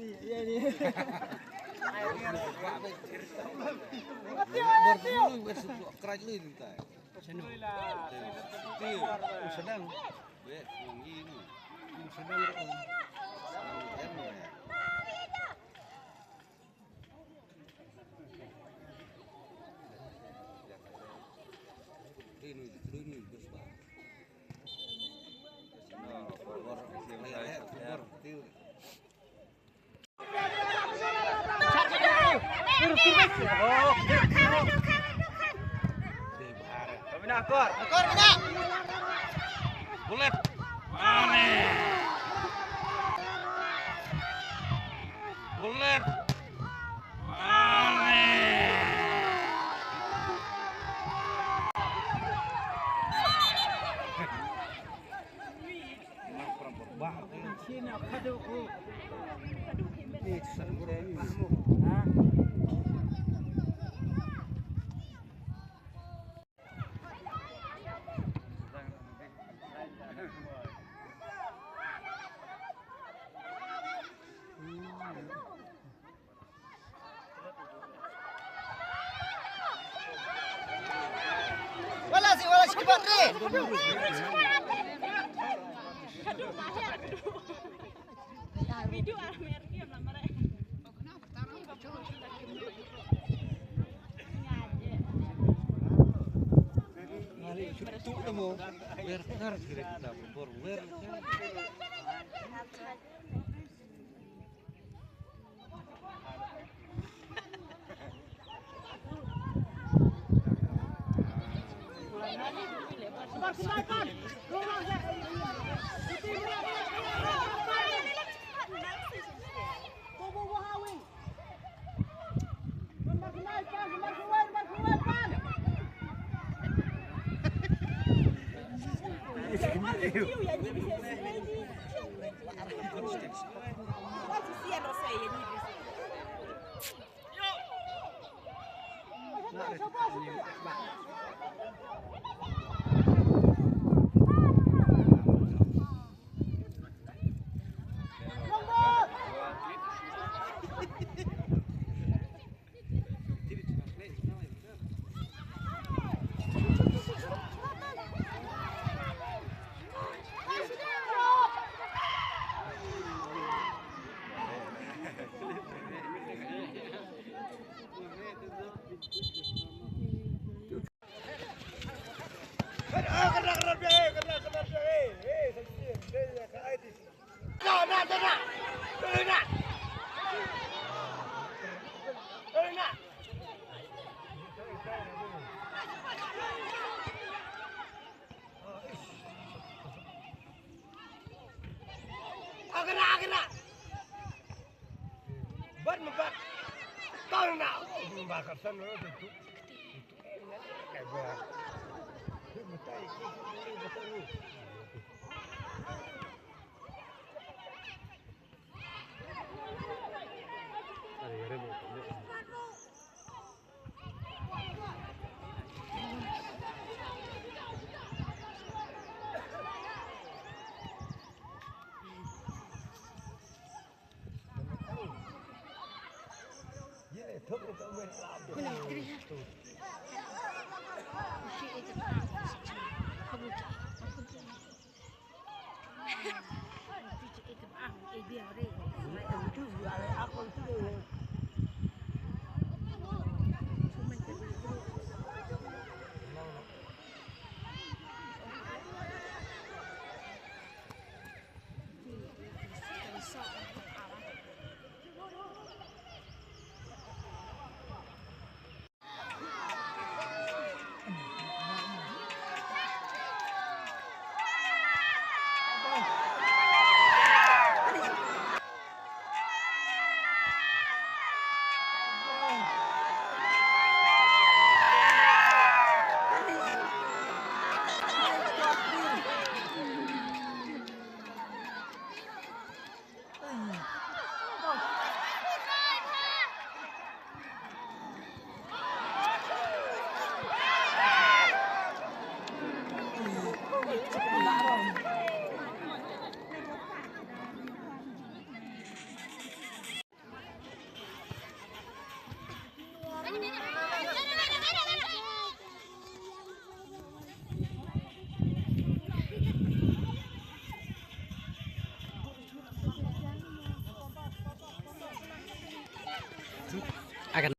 Iya nih. Keraj lu ini tay. Sedang. Akor, mina. Bulet. Bulet. Wala si Kibari. Video Amerika namanya. Itu temu. Wer kita bor wer. Agak. Ban membat. Tahu nak? Membakar sana itu. Kayak gua. akan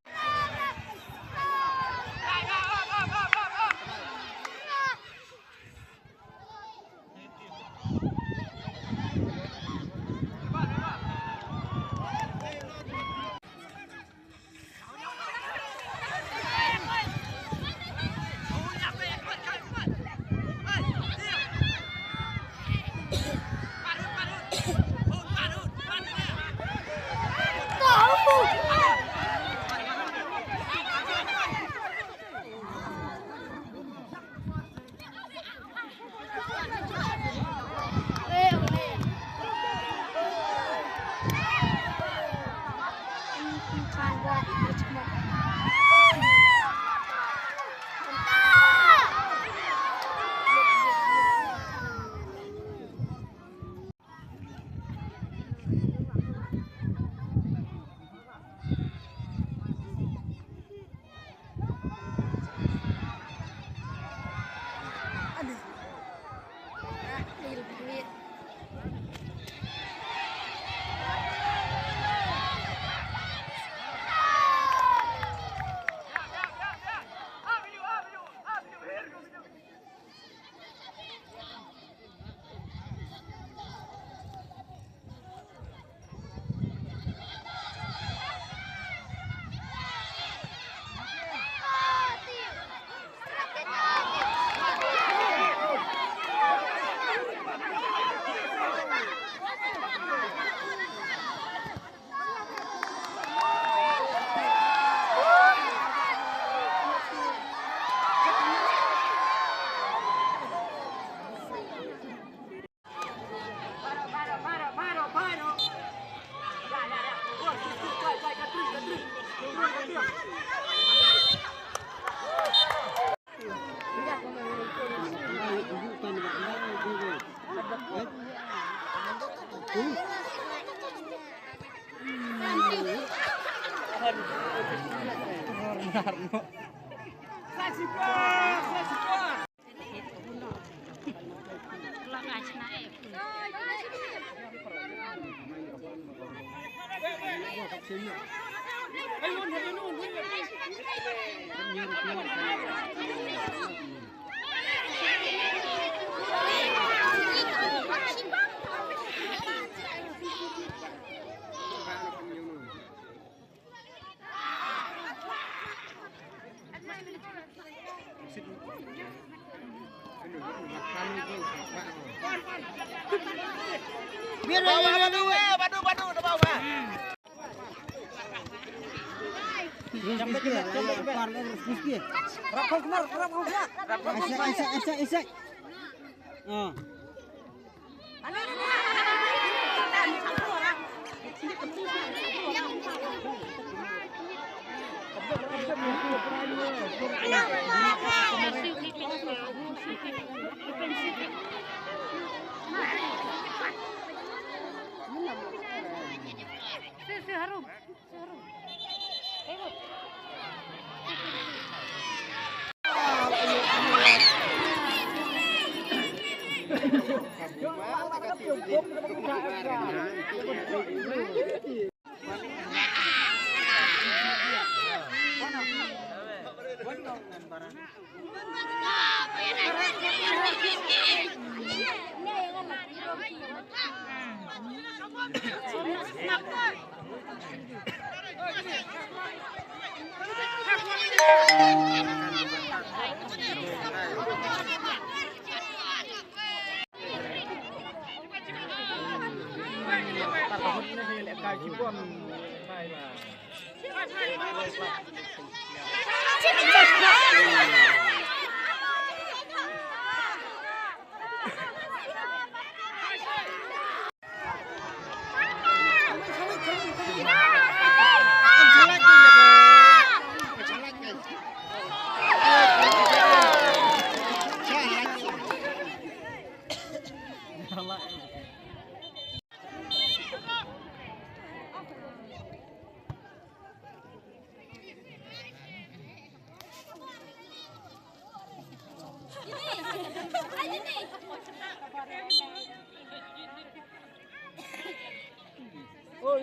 Ôi,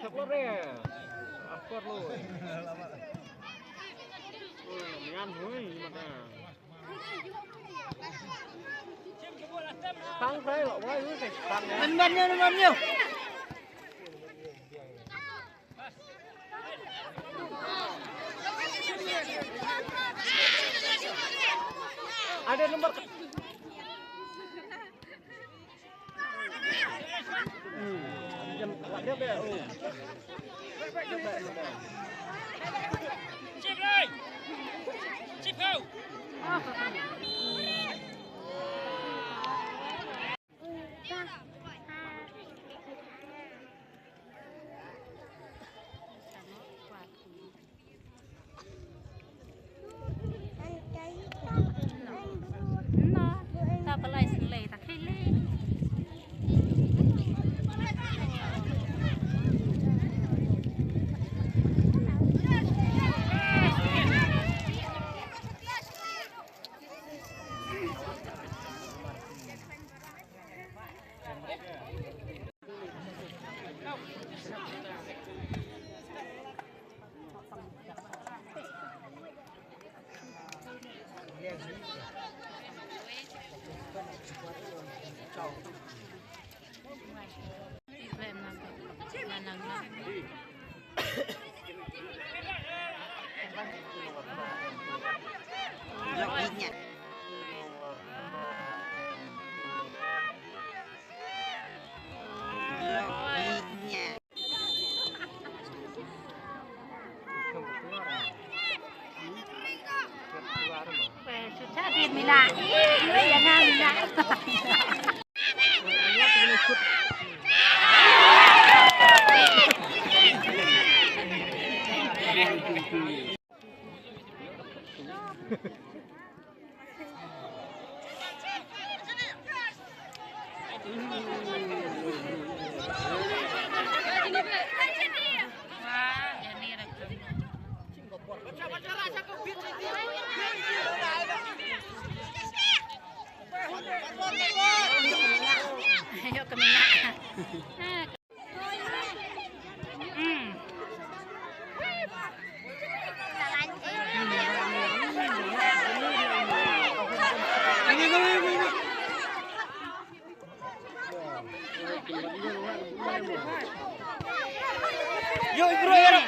thật quá rẻ, quạt luôn. Ôi, mình ăn thôi, nhưng mà tăng thế gọi quá cứ phải tăng nhé. Mình bao nhiêu? Ada nomor. Jam dia be. Chip ơi. Chip không. Ta pelai selai tak kele. Sudah di Mina, ini jangan Mina. Ayo ke Mina. Yuk bro ya.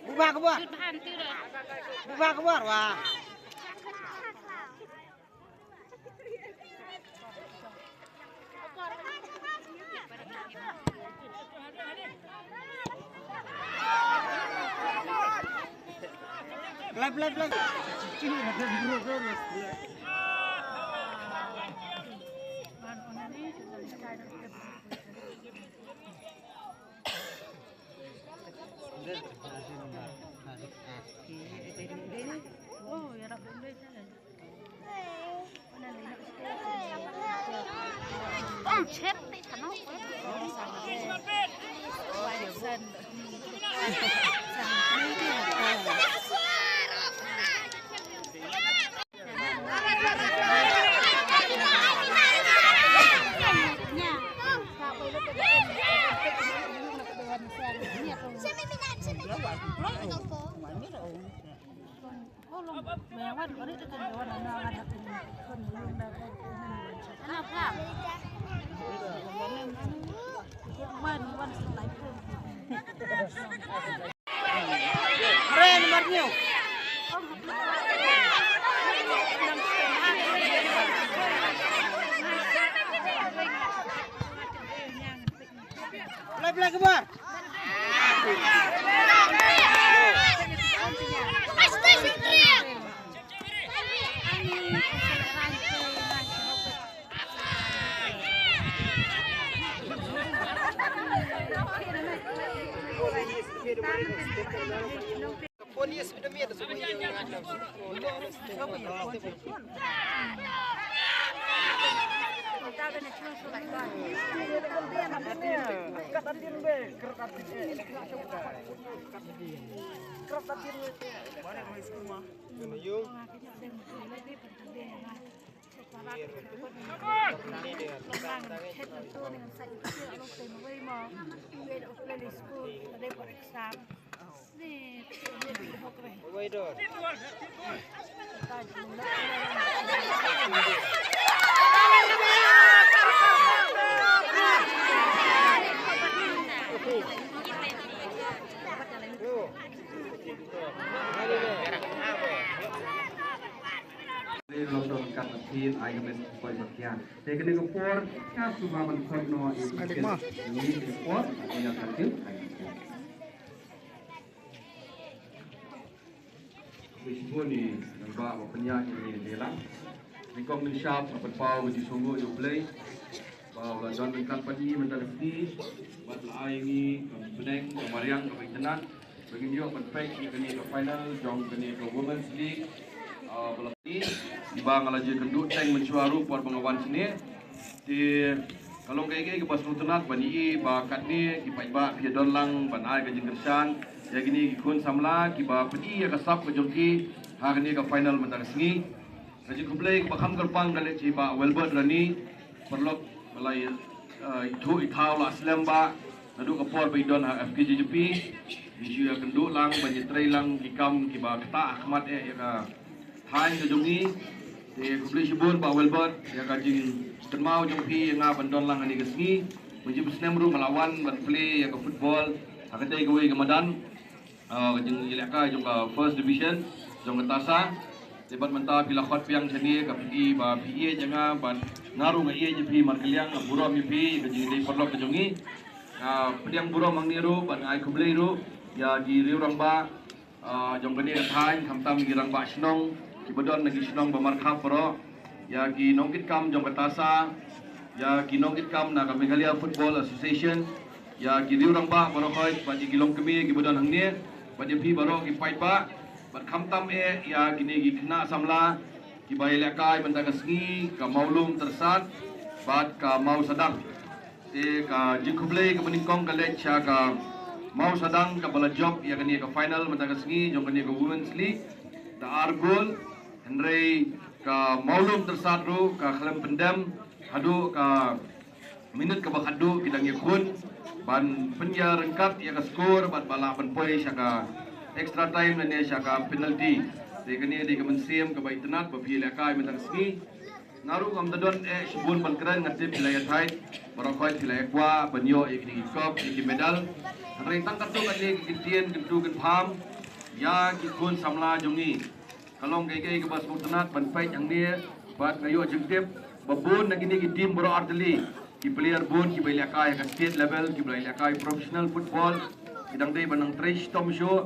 Bubar keluar. Bubar keluar wah. Live. Oh, ya rak boleh jalan. Om chat ni sana. Sen. Keren marnya. Live keluar. Polis sudah London kat team ai kemen poi bakian. Te kene ko por ka suba ban khot no ini por yang katil. Bisbo ni nampak penyanyi ini dia lah. Ni kong ni sharp apa pau di sungguh you play. Bawa London kan pagi mentaliti buat ai ni beneng Mariang ke tenan. Bagi dia perfect ni kene ke final jong kene ke Women's League. Belum ni tiba ngalaje kenduk tank mencuaru puan pengawan sini di kalau kayak ke pas rutunat bani bakat ni kipai ba pia donlang ban ai ke jenggersan ya gini kun samla kiba pedi ya kasap ke jongki hari ni ke final mentang singi kaji kublai bakam gerpang kali ciba Welbert rani perlu malai itu ithau la aslam ba nadu ke por baidon FKJP isu ya kenduk lang banyi trai lang ikam kiba kata Ahmad ya ka Hai ke jongi de kubli sibun ba Welbert ya kajing termau jongpi nga bandon lang ani gesngi menjib snemru melawan ban play ya ke football akatai gawe ke Madan kajing ilaka jong ka first division jong tasa debat menta pila khot piang seni ka pi ba PA janga ban ngaru nga ie jepi markeliang buro mi pi kajing dei perlok ke jongi pediang buro mangniru ban ai kubli ru ya di riurang ba jong kene thai khamtam girang ba snong Kibadon nagi senong bermarkah pro, ya ki nongkit kam jong ketasa, ya ki nongkit kam na Meghalaya Football Association, ya ki diurang ba barokoi, bagi gilong kami kibadon hangni, bagi pi barok ki fight ba, bat kamtam ya kini ki kena samla, ki bayar lekai bentagasngi, ka maulung tersat, bat ka mau sadang, ka jikublei ka meningkong kalech ya ka mau sadang ka bala job ya kini ka final bentagasngi, jong kini ka Women's League, da Argol. Henry ka maulum tersatu ka khalam pendam hadu ka minut ka bakhadu kidang yakun ban penya rengkat ya ka skor ban bala ban poi syaka extra time ne syaka penalty de kani de kemensiam ka baitenat ba pi lakai mentang sini ngaru kam tadon subun ban keren ngati pilaya thai barokoi pilaya kwa banyo ikni kop iki medal Henry tangkat tu kali kitien kentu ken pham ya kikun samla jongi kalau kayak ke bas mutanat ban fight yang dia buat ngayo jengtip babun nagi ni tim bro arteli ki player bun ki bailakai ka state level ki bailakai professional football kidang dei banang trash tom show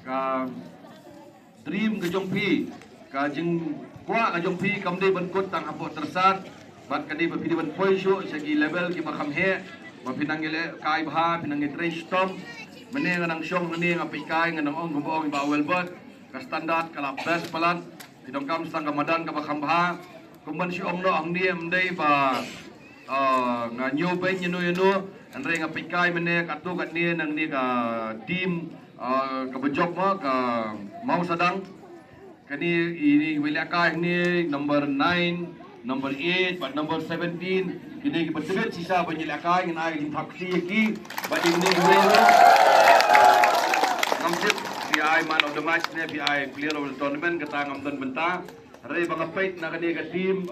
ka dream ke jongpi ka jeng kwa ka jongpi kam dei ban kot tang apo tersat bat ka dei ba pidi ban poi show segi level ki makam he ba pinangile kai bha pinangile trash tom mene nganang syong mene ngapai kai nganang ong gomong ba Welbert ka standard kala best palan tidong kam sang Ramadan ka bakambha kumban si ong no ang ni mdei ba nga nyo pe nyeno andre nga pikai mene katu kat ni nang ni ka team ka bejok ma ka mau sadang kani ini wilaka ni number 9 number 8 but number 17 kini ki beteget sisa penyilaka ngin ai taksi ki ba ini ngelo namjit PI man of the match ne PI player of the tournament kata ngamdan benta re bangapait na kani ka team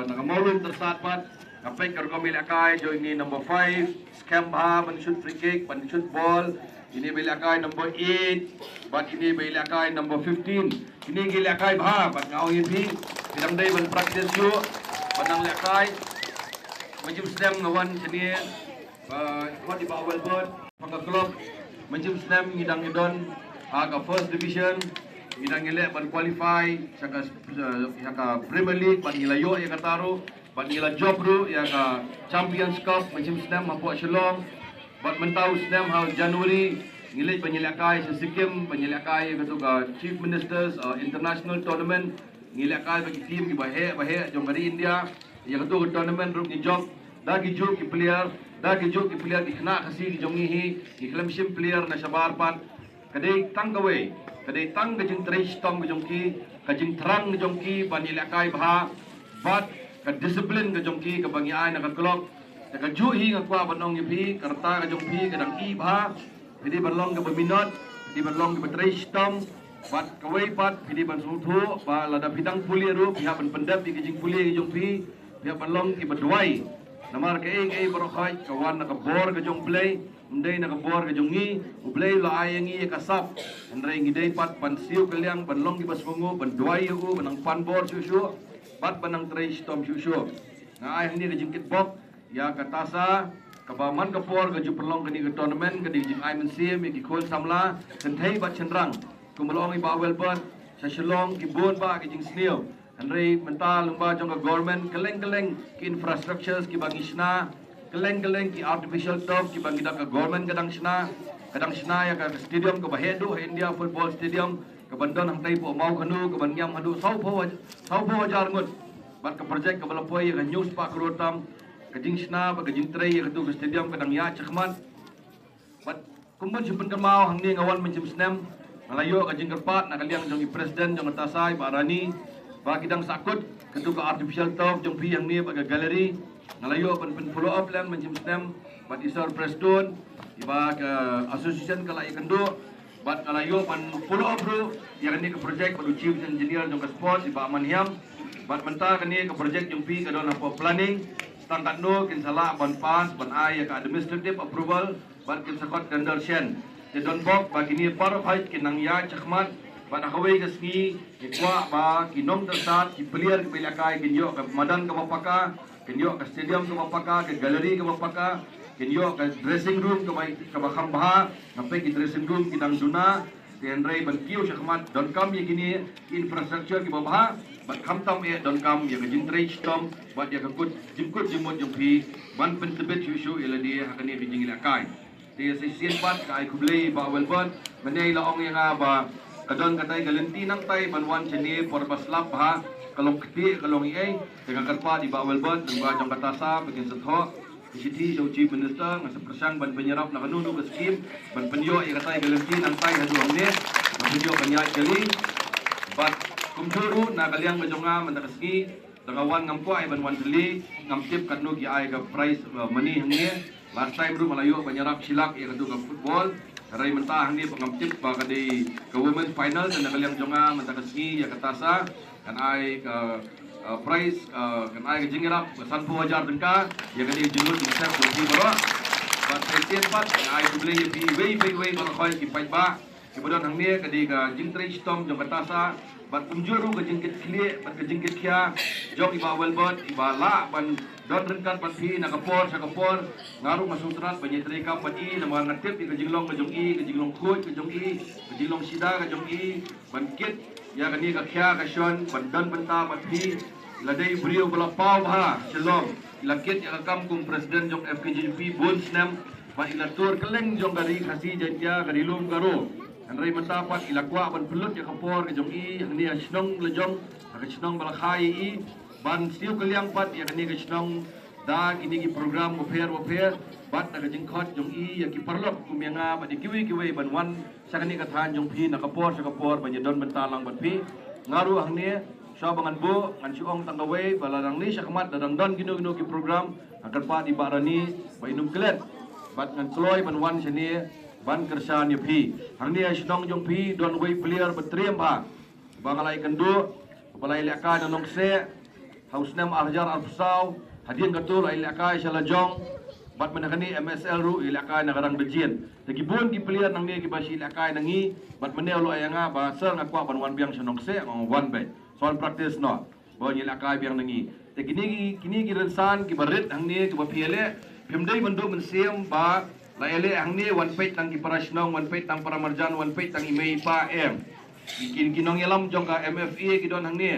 nakamolun tersatpat kapait kar komil akai join ni number 5 scam ba ban shoot free kick ban shoot ball ini belakai number 8 bat ini belakai number 15 ini gilakai ba bat ngau ini bidang dai ban practice yo banang lakai majum stem ngawan sini what di bawah Welbert pangka club majum stem ngidang idon aga first division bidang elek ban qualify saka Premier League ban ilayo ya kataro ban ila job ru ya ka Champions Cup macam stem mampu Shillong bat mentau stem ha Januari ngilit penyelakai Sikkim penyelakai ketua Chief Ministers International Tournament ngilakal bagi tim di bahaya jom dari India yang ketua tournament room ni job dah gijuk ki player di kena kasih di jongihi di Clemson player na sabar pat kadai tang gawe kadai tang gajing trace tom gajongki kajing terang gajongki panilakai bah bat ka disiplin gajongki ka bangiai na ka klok ka juhi ngakwa banong yipi karta gajongki kadang i bah jadi berlong ke berminat jadi berlong ke trace tom bat kawai pat pidi ban suthu ba lada bidang puli ru pihak ban pendap di kijing puli ki jong pi pihak balong ki bedwai namar ke ei barokhai kawan nak bor ke jong play ndai nak bor ke jong ngi ublay la ayangi ka sap ndai ngi dei pat pan siu kaliang ban long ki basfungu ban dwai u banang pan bor susu bat banang trace tom susu na ayang ni ke jingkit bok ya katasa kabaman kapor ke ju perlong ke ni ke tournament ke di jing ai men sim ki khol samla senthai bat chenrang kumulong iba welbon sa Shillong ibon ba ki jing sneo andrei mental lumba jong government keleng ki infrastructures ki bagi sna keleng ki artificial turf ki bagi dak government kadang sna ya ka stadium ke bahedu India football stadium ke bandon hang tai po mau kanu ke banyam hadu sau po jar ngut bat ke project ke balapoi ke news pa krotam ke jing sna ba ke jing trei ke tu ke stadium kadang ya chakman bat kumbon simpen ke mau hang ni ngawan mencim snem Malayo kajing kerpat nak kaliang jong presiden jong atasai Pak Rani bagi dang sakut ketua artificial turf jong pi yang ni bagi galeri Malayo pen follow up lang mencim stem bat isar preston iba ke association kala ikendo bat Malayo pen follow up bro yang ni ke project padu chief engineer jong ke sport iba Manhiam bat mentar ke ni ke project jong pi ke don apa planning standard no kin salah ban pas ban ai ke administrative approval bat kin sakot tender shen Don Bob bagi ni para fight kinang ya chakmat pada kawai kesni ikwa ba kinong tersat ki player ke belakai kinyo ke madan ke mapaka kinyo ke stadium ke mapaka ke galeri ke mapaka kinyo ke dressing room ke bakam bah sampai ki dressing room kinang duna tenrai ban kiu chakmat don kam ye kini infrastructure ki babha bat khamtam e don kam ye jintrei stom bat ye kut jimkut jimon jumpi ban pentebet susu eladi hakani ki jingilakai di sisian pat kai kublei ba welbon menai laong yang ba kadon katai galenti nang tai banwan cheni por baslap ha kalong kti kalong ei dengan karpa di ba welbon tungga jong katasa bikin setho siti jo chief minister ngasap kersang ban penyerap nak nunu ke skim ban penyo yang katai galenti nang tai hadu amne penyo banyak kali bat kumjuru na kaliang bajonga mentakski dangawan ngampuai banwan seli ngamtip kanu ki ai ka prize money hangnya last time ru Malayo penyerap silak yang ketua football rai mentah ni pengamtip baka di ke women final dan kaliang jonga mentakski ya katasa kan ai ke prize kan ai ke jingirap sanpu wajar dengka ya kali jengul di set di bawah bat presiden pat ai boleh di way kalau kau ki pai ba kemudian hang ni ke di ke jingtrei storm jong katasa bat umjuru ke jingkit klie bat ke jingkit kia jong iba welbot iba la ban don rengkat pati nak kapor ngaruh masuk terat banyak terikam pati nama ngatip ke jinglong ke jinglong khut ke jinglong sida ke jong i bangkit ya kani ke khia ke shon bandan benta pati ladai beliau belapau ha shalom lakit ya kam kum presiden jong FKJP bon snam ba ilatur keleng jong dari khasi jantia ke dilum garo andrai mentapat ilakwa ban pelut ya kapor ke jong i ni snong lejong ke snong balakhai i ban siu kaliang pat ya kani kesnong da kini ki program oper bat na jingkhot jong i ya ki parlop kumianga ba dikiwi ban wan sakani kathan jong phi na kapor ban don bentalang bat phi ngaru hangni so bangan bu ngan siong tanggawe balarang ni sakmat dadang don gino ki program akan pa di barani ba inum klet bat ngan kloy ban wan sini ban kersan ya phi hangni snong jong phi don way player betriem ba bangalai kendu balai leka nong se Hausnam Arjar Al-Fusau hadian katul ilakai Shalajong bat menakani MSL ru ilakai nagarang bejian tagibun ki player nang ni ki basi ilakai nangi bat menel lo ayanga ba ser ngakwa ban wan biang senongse ngong wan bay soal practice no bo ilakai biang nangi kini ki rensan ki barit hang ni ki bapiele pimdai bendu mensiem ba laele hang ni wan page tang ki parasnong wan page tang paramarjan wan page tang imei pa em kinong yalam jong ka MFA ki don hang ni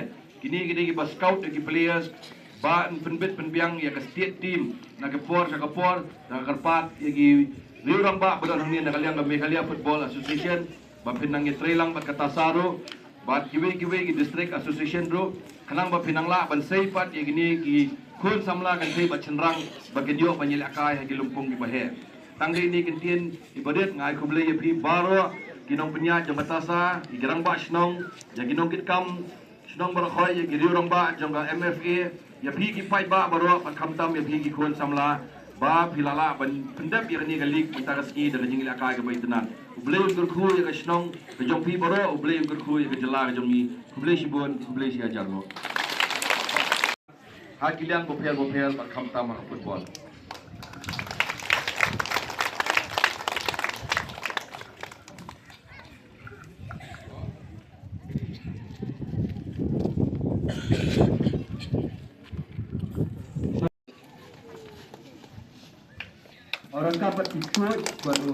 kini kita ba scout ki players ba penbit penbiang ya ke state team na ke por sa kapor na karpat ya ki Riu ramba bedo nang ni na kaliang ga Meghalaya Football Association ba pinang itrelang bat katasaro bat kiwe ki district association ro kanang ba pinangla ban seipat igini ki kun samla kan sei bat cenrang bagenyo panyelak kai hagi lumpung ki bahe tangde ni kentien ibadet ngai kuble ye pri baro ginong penya jamatasa igerang ba snong ya ginong kitkam snong bar khoy ye riu ramba jongga MFA ya pri ki pai ba baro pat kamtam ya pri ki kun samla ba pilala ban pendap ya ni galik mentareski dan jingil akai ga baitenan ublei ungkur khu ya kasnong ke jong pi baro ublei ungkur khu ya ke jela ga jong ni ublei sibon ublei sia jarlo hakilian bopel ba kamtam ha football orang kapat ikut baru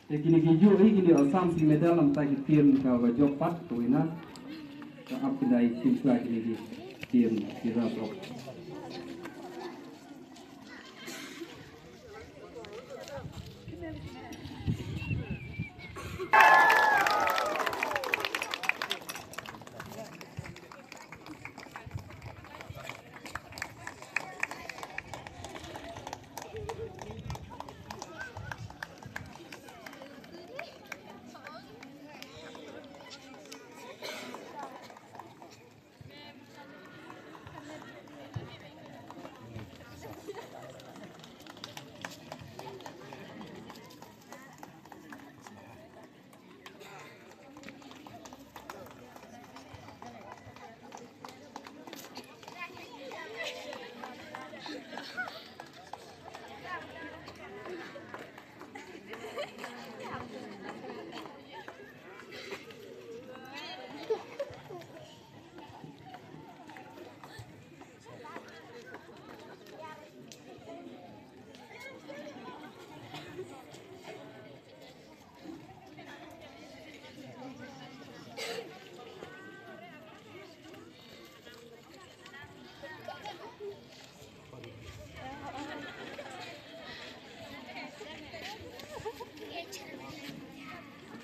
Kini kiju kini Assam si medal am tak kirim ka wajok pat tu ina ka ap kedai simpla kini kirim kira blok.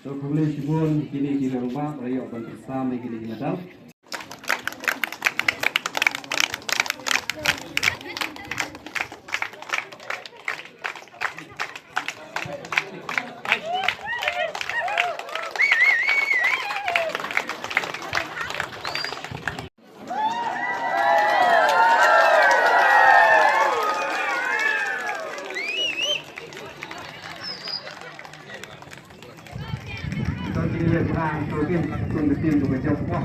So kemudian sibun kini rumah rakyat ban bersama kini medal. Tôi chỉ liệt ra tôi tiên tôi được tiên của mình trong khoa